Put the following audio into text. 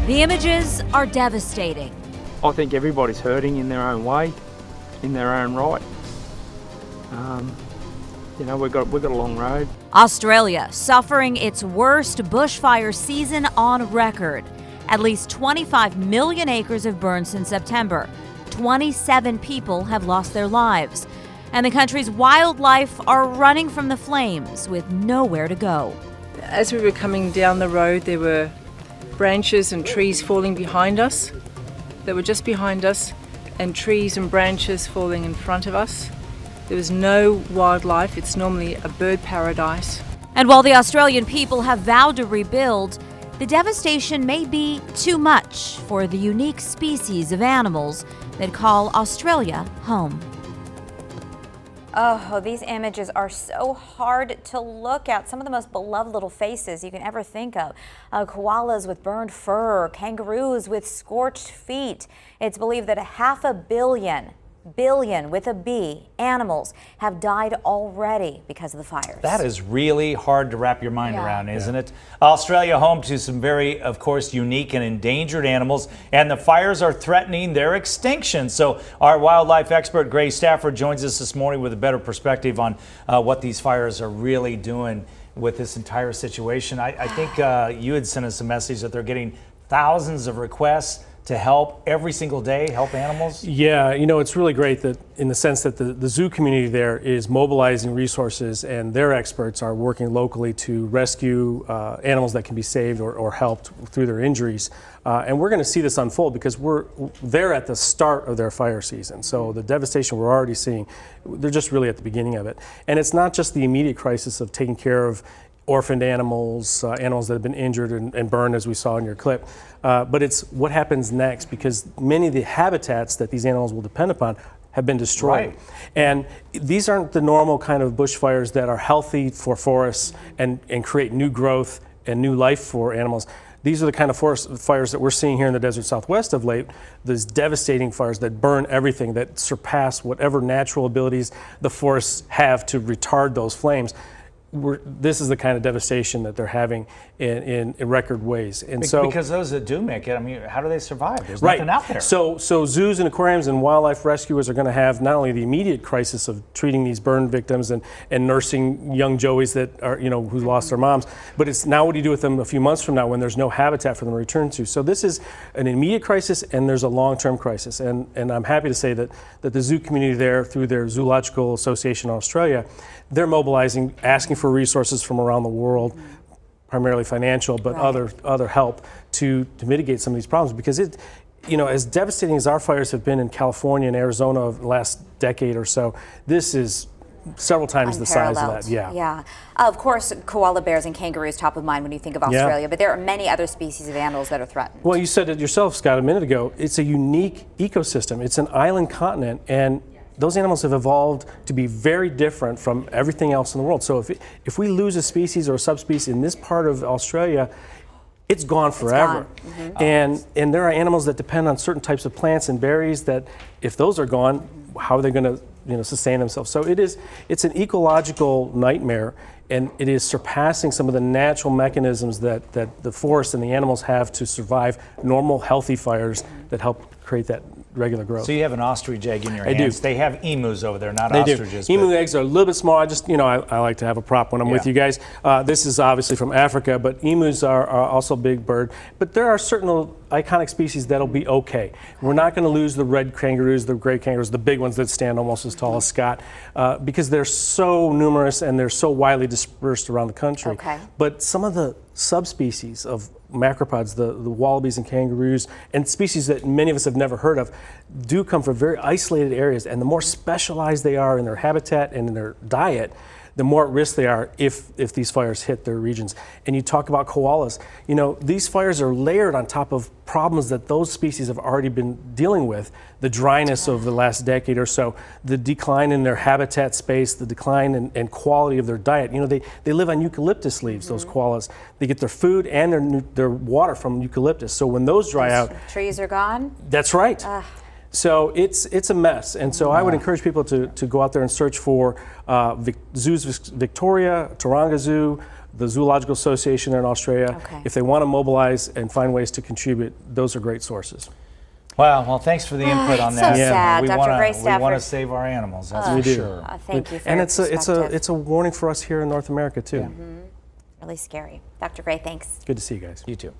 The images are devastating. I think everybody's hurting in their own way, in their own right. We've got a long road. Australia suffering its worst bushfire season on record. At least 25 million acres have burned since September. 27 people have lost their lives. And the country's wildlife are running from the flames with nowhere to go. As we were coming down the road, there were branches and trees falling behind us. They were just behind us, and trees and branches falling in front of us. There was no wildlife. It's normally a bird paradise. And while the Australian people have vowed to rebuild, the devastation may be too much for the unique species of animals that call Australia home. Oh, these images are so hard to look at. Some of the most beloved little faces you can ever think of. Koalas with burned fur, kangaroos with scorched feet. It's believed that 500 billion with a B animals have died already because of the fires. That is really hard to wrap your mind around, isn't it? Australia home to some very, of course, unique and endangered animals, and the fires are threatening their extinction. So our wildlife expert, Grace Stafford, joins us this morning with a better perspective on what these fires are really doing with this entire situation. I think you had sent us a message that they're getting thousands of requests to help every single day, help animals? Yeah, it's really great that in the sense that the zoo community there is mobilizing resources, and their experts are working locally to rescue animals that can be saved or helped through their injuries. And we're going to see this unfold because they're at the start of their fire season. So the devastation we're already seeing, they're just really at the beginning of it. And it's not just the immediate crisis of taking care of orphaned animals, animals that have been injured and burned, as we saw in your clip. But it's what happens next, because many of the habitats that these animals will depend upon have been destroyed. Right. And these aren't the normal kind of bushfires that are healthy for forests and create new growth and new life for animals. These are the kind of forest fires that we're seeing here in the desert Southwest of late, these devastating fires that burn everything, that surpass whatever natural abilities the forests have to retard those flames. This is the kind of devastation that they're having in record ways. And so, because those that do make it, I mean, how do they survive? There's nothing out there. So zoos and aquariums and wildlife rescuers are going to have not only the immediate crisis of treating these burn victims and nursing young joeys that are, who lost their moms, but it's now what do you do with them a few months from now when there's no habitat for them to return to? So this is an immediate crisis, and there's a long-term crisis. And I'm happy to say that the zoo community there, through their Zoological Association in Australia, they're mobilizing, asking for resources from around the world, primarily financial, but other help to mitigate some of these problems, because as devastating as our fires have been in California and Arizona over the last decade or so, this is several times the size of that. Yeah. Of course, koala bears and kangaroos top of mind when you think of Australia, but there are many other species of animals that are threatened. Well, you said it yourself, Scott, a minute ago. It's a unique ecosystem. It's an island continent, and those animals have evolved to be very different from everything else in the world. So if we lose a species or a subspecies in this part of Australia, it's gone forever. It's gone. And there are animals that depend on certain types of plants and berries that, if those are gone, how are they going to sustain themselves? So it's an ecological nightmare, and it is surpassing some of the natural mechanisms that the forest and the animals have to survive normal, healthy fires that help create that regular growth. So you have an ostrich egg in your hands. I do. They have emus over there, not they ostriches. Do. Emu eggs are a little bit small. I like to have a prop when I'm with you guys. This is obviously from Africa, but emus are also a big bird. But there are certain iconic species that'll be okay. We're not going to lose the red kangaroos, the gray kangaroos, the big ones that stand almost as tall as Scott, because they're so numerous and they're so widely dispersed around the country. Okay. But some of the subspecies of macropods, the wallabies and kangaroos, and species that many of us have never heard of, do come from very isolated areas. And the more specialized they are in their habitat and in their diet, the more at risk they are if these fires hit their regions. And you talk about koalas. These fires are layered on top of problems that those species have already been dealing with. The dryness of the last decade or so, the decline in their habitat space, the decline in quality of their diet. They live on eucalyptus leaves, those koalas. They get their food and their water from eucalyptus. So when those dry out, trees are gone? That's right. So it's a mess, and so I would encourage people to go out there and search for zoos Victoria, Taronga Zoo, the Zoological Association there in Australia. Okay. If they want to mobilize and find ways to contribute, those are great sources. Wow. Well, thanks for the input on it's that. so sad, We Dr. wanna- Gray We want Stafford. to save our animals. That's We for do. sure. Thank you for And your it's a perspective. warning for us here in North America too. Really scary. Dr. Gray, thanks. Good to see you guys. You too.